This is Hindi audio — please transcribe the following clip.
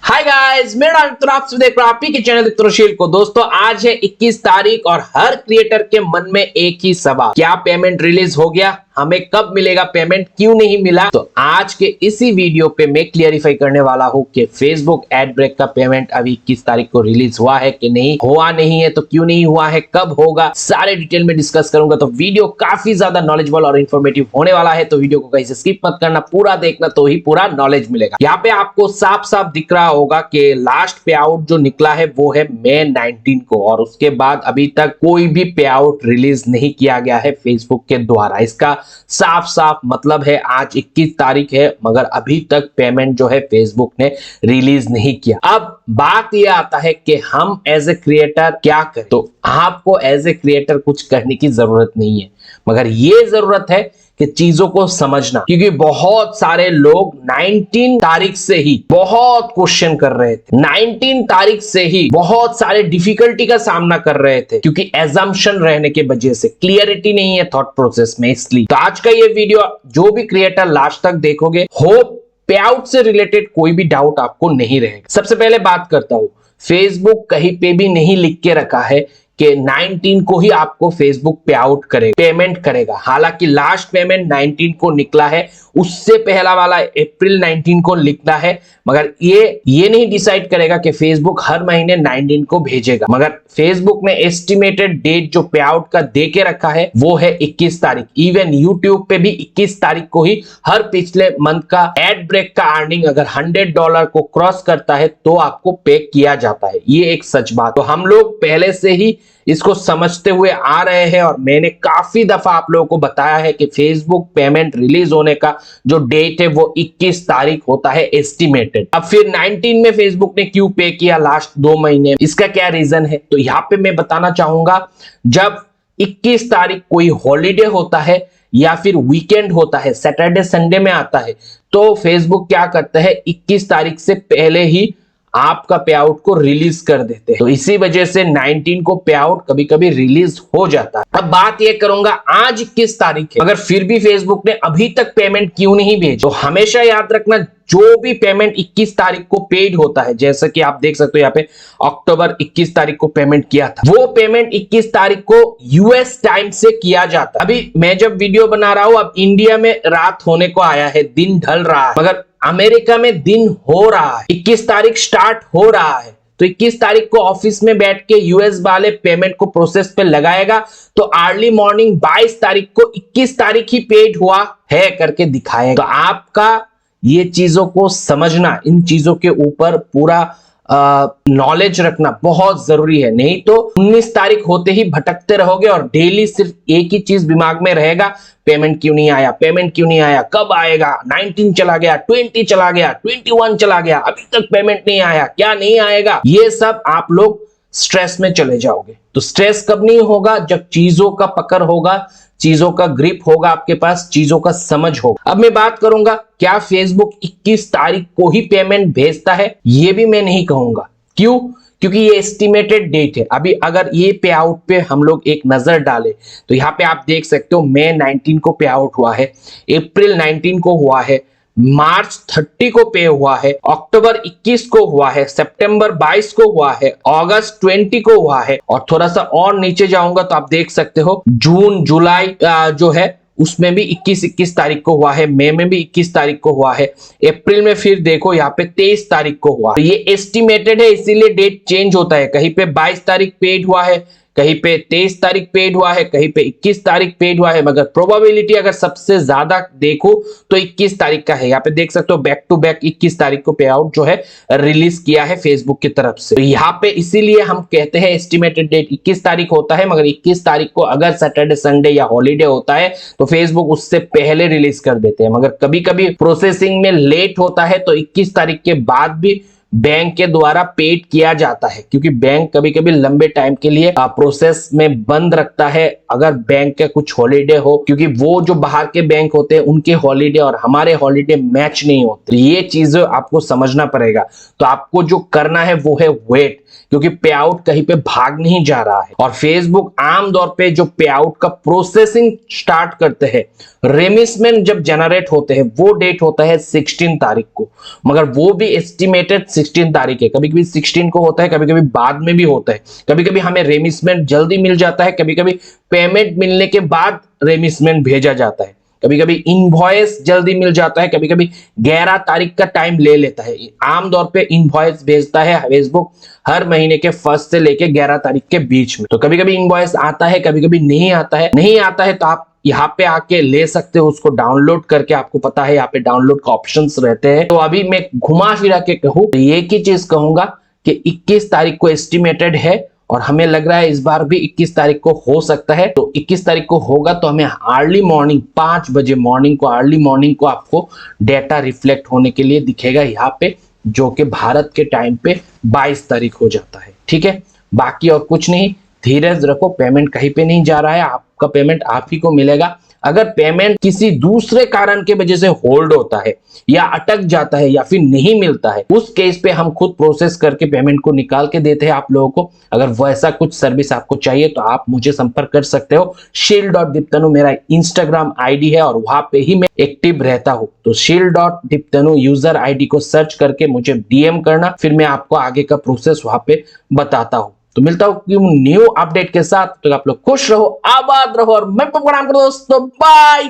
हाय गाइस, मेरा नाम है, आप देख रहे हैं आप ही के चैनल तुरशील को। दोस्तों आज है 21 तारीख और हर क्रिएटर के मन में एक ही सवाल, क्या पेमेंट रिलीज हो गया? हमें कब मिलेगा पेमेंट? क्यों नहीं मिला? तो आज के इसी वीडियो पे मैं क्लियरिफाई करने वाला हूं कि फेसबुक एड ब्रेक का पेमेंट अभी 21 तारीख को रिलीज हुआ है कि नहीं हुआ, नहीं है तो क्यों नहीं हुआ है, कब होगा, सारे डिटेल में डिस्कस करूंगा। तो वीडियो काफी ज्यादा नॉलेजेबल और इन्फॉर्मेटिव होने वाला है, तो वीडियो को कहीं से स्किप मत करना, पूरा देखना तो ही पूरा नॉलेज मिलेगा। यहाँ पे आपको साफ साफ दिख रहा होगा कि लास्ट पे आउट जो निकला है वो है मई 19 को, और उसके बाद अभी तक कोई भी पे आउट रिलीज नहीं किया गया है फेसबुक के द्वारा। इसका साफ साफ मतलब है आज 21 तारीख है मगर अभी तक पेमेंट जो है फेसबुक ने रिलीज नहीं किया। अब बात यह आता है कि हम एज ए क्रिएटर क्या करें। तो आपको एज ए क्रिएटर कुछ करने की जरूरत नहीं है, मगर यह जरूरत है कि चीजों को समझना, क्योंकि बहुत सारे लोग 19 तारीख से ही बहुत क्वेश्चन कर रहे थे, 19 तारीख से ही बहुत सारे डिफिकल्टी का सामना कर रहे थे, क्योंकि एजम्पशन रहने के वजह से क्लियरिटी नहीं है थॉट प्रोसेस में। इसलिए तो आज का ये वीडियो जो भी क्रिएटर लास्ट तक देखोगे, होप पे आउट से रिलेटेड कोई भी डाउट आपको नहीं रहेगा। सबसे पहले बात करता हूं, फेसबुक कहीं पे भी नहीं लिख के रखा है कि 19 को ही आपको फेसबुक पे आउट करेगा, पेमेंट करेगा। हालांकि लास्ट पेमेंट 19 को निकला है, उससे पहला वाला अप्रैल 19 को लिखना है, मगर ये नहीं डिसाइड करेगा कि फेसबुक हर महीने 19 को भेजेगा। मगर फेसबुक ने एस्टिमेटेड डेट जो पे आउट का दे के रखा है वो है 21 तारीख। इवन यूट्यूब पे भी 21 तारीख को ही हर पिछले मंथ का एड ब्रेक का अर्निंग अगर $100 को क्रॉस करता है तो आपको पे किया जाता है। ये एक सच बात। तो हम लोग पहले से ही इसको समझते हुए आ रहे हैं, और मैंने काफी दफा आप लोगों को बताया है कि फेसबुक पेमेंट रिलीज होने का जो डेट है वो 21 तारीख होता है एस्टिमेटेड। अब फिर 19 में फेसबुक ने क्यों पे किया लास्ट 2 महीने, इसका क्या रीजन है? तो यहाँ पे मैं बताना चाहूंगा, जब 21 तारीख कोई हॉलीडे होता है या फिर वीकेंड होता है, सैटरडे संडे में आता है, तो फेसबुक क्या करता है 21 तारीख से पहले ही आपका पे आउट को रिलीज कर देते हैं। तो इसी वजह से 19 को पे आउट कभी कभी रिलीज हो जाता है। अब बात ये करूंगा, आज 21 तारीख है मगर फिर भी फेसबुक ने अभी तक पेमेंट क्यों नहीं भेजी? तो हमेशा याद रखना, जो भी पेमेंट 21 तारीख को पेड होता है, जैसा कि आप देख सकते हो यहाँ पे अक्टूबर 21 तारीख को पेमेंट किया था, वो पेमेंट 21 तारीख को यूएस टाइम से किया जाता है। अभी मैं जब वीडियो बना रहा हूं, अब इंडिया में रात होने को आया है, दिन ढल रहा है, मगर अमेरिका में दिन हो रहा है, 21 तारीख स्टार्ट हो रहा है। तो 21 तारीख को ऑफिस में बैठ के यूएस वाले पेमेंट को प्रोसेस पे लगाएगा, तो अर्ली मॉर्निंग 22 तारीख को 21 तारीख ही पेड हुआ है करके दिखाएगा। तो आपका ये चीजों को समझना, इन चीजों के ऊपर पूरा नॉलेज रखना बहुत जरूरी है, नहीं तो 19 तारीख होते ही भटकते रहोगे और डेली सिर्फ एक ही चीज दिमाग में रहेगा, पेमेंट क्यों नहीं आया, पेमेंट क्यों नहीं आया, कब आएगा, 19 चला गया, 20 चला गया, 21 चला गया, अभी तक पेमेंट नहीं आया, क्या नहीं आएगा, ये सब आप लोग स्ट्रेस में चले जाओगे। तो स्ट्रेस कब नहीं होगा? जब चीजों का पकड़ होगा, चीजों का ग्रिप होगा, आपके पास चीजों का समझ होगा। अब मैं बात करूंगा, क्या फेसबुक 21 तारीख को ही पेमेंट भेजता है? ये भी मैं नहीं कहूंगा। क्यों? क्योंकि ये एस्टिमेटेड डेट है। अभी अगर ये पे आउट पे हम लोग एक नजर डालें तो यहाँ पे आप देख सकते हो मई 19 को पे आउट हुआ है, अप्रैल 19 को हुआ है, मार्च 30 को पे हुआ है, अक्टूबर 21 को हुआ है, सितंबर 22 को हुआ है, अगस्त 20 को हुआ है, और थोड़ा सा और नीचे जाऊंगा तो आप देख सकते हो जून जुलाई जो है उसमें भी 21 तारीख को हुआ है, मई में भी 21 तारीख को हुआ है, अप्रैल में फिर देखो यहाँ पे 23 तारीख को हुआ। तो ये एस्टिमेटेड है, इसीलिए डेट चेंज होता है। कहीं पे 22 तारीख पेड हुआ है, कहीं पे 23 तारीख पेड हुआ है, कहीं पे 21 तारीख पेड हुआ है, मगर प्रोबेबिलिटी अगर सबसे ज्यादा देखो तो 21 तारीख का है। यहाँ पे देख सकते हो बैक टू बैक 21 तारीख को पे आउट जो है रिलीज किया है फेसबुक की तरफ से। तो यहाँ पे इसीलिए हम कहते हैं एस्टिमेटेड डेट 21 तारीख होता है, मगर 21 तारीख को अगर सैटरडे संडे या हॉलीडे होता है तो फेसबुक उससे पहले रिलीज कर देते हैं। मगर कभी कभी प्रोसेसिंग में लेट होता है तो 21 तारीख के बाद भी बैंक के द्वारा पेड किया जाता है, क्योंकि बैंक कभी कभी लंबे टाइम के लिए प्रोसेस में बंद रखता है अगर बैंक का कुछ हॉलीडे हो, क्योंकि वो जो बाहर के बैंक होते हैं उनके हॉलीडे और हमारे हॉलीडे मैच नहीं होते। ये चीजें आपको समझना पड़ेगा। तो आपको जो करना है वो है वेट, क्योंकि पे आउट कहीं पे भाग नहीं जा रहा है। और फेसबुक आमतौर पे जो पे आउट का प्रोसेसिंग स्टार्ट करते हैं, रेमिसमेंट जब जनरेट होते हैं वो डेट होता है 16 तारीख को, मगर वो भी एस्टिमेटेड 16 तारीख है, कभी कभी 16 को होता है, कभी कभी बाद में भी होता है, कभी कभी हमें रेमिसमेंट जल्दी मिल जाता है, कभी कभी पेमेंट मिलने के बाद रेमिसमेंट भेजा जाता है, कभी कभी इनवॉइस जल्दी मिल जाता है, कभी कभी 11 तारीख का टाइम ले लेता है। आमतौर पे इनवॉइस भेजता है फेसबुक हर महीने के फर्स्ट से लेके 11 तारीख के बीच में। तो कभी कभी इनवॉइस आता है, कभी कभी नहीं आता है। नहीं आता है तो आप यहाँ पे आके ले सकते हो उसको डाउनलोड करके, आपको पता है यहाँ पे डाउनलोड का ऑप्शंस रहते हैं। तो अभी मैं घुमा फिरा के कहूँ तो एक ही चीज कहूंगा कि 21 तारीख को एस्टिमेटेड है और हमें लग रहा है इस बार भी 21 तारीख को हो सकता है। तो 21 तारीख को होगा तो हमें अर्ली मॉर्निंग 5 बजे मॉर्निंग को, अर्ली मॉर्निंग को आपको डेटा रिफ्लेक्ट होने के लिए दिखेगा यहाँ पे, जो कि भारत के टाइम पे 22 तारीख हो जाता है। ठीक है, बाकी और कुछ नहीं, धीरज रखो, पेमेंट कहीं पे नहीं जा रहा है, आपका पेमेंट आप ही को मिलेगा। अगर पेमेंट किसी दूसरे कारण के वजह से होल्ड होता है या अटक जाता है या फिर नहीं मिलता है, उस केस पे हम खुद प्रोसेस करके पेमेंट को निकाल के देते हैं आप लोगों को। अगर वैसा कुछ सर्विस आपको चाहिए तो आप मुझे संपर्क कर सकते हो। शील.दीप्तनु मेरा इंस्टाग्राम आईडी है और वहां पे ही मैं एक्टिव रहता हूं। तो शील.दीप्तनु यूजर आईडी को सर्च करके मुझे डीएम करना, फिर मैं आपको आगे का प्रोसेस वहां पे बताता हूं। तो मिलता हूं न्यू अपडेट के साथ। तो आप लोग खुश रहो, आबाद रहो और मैं प्रणाम करो दोस्तों, बाय।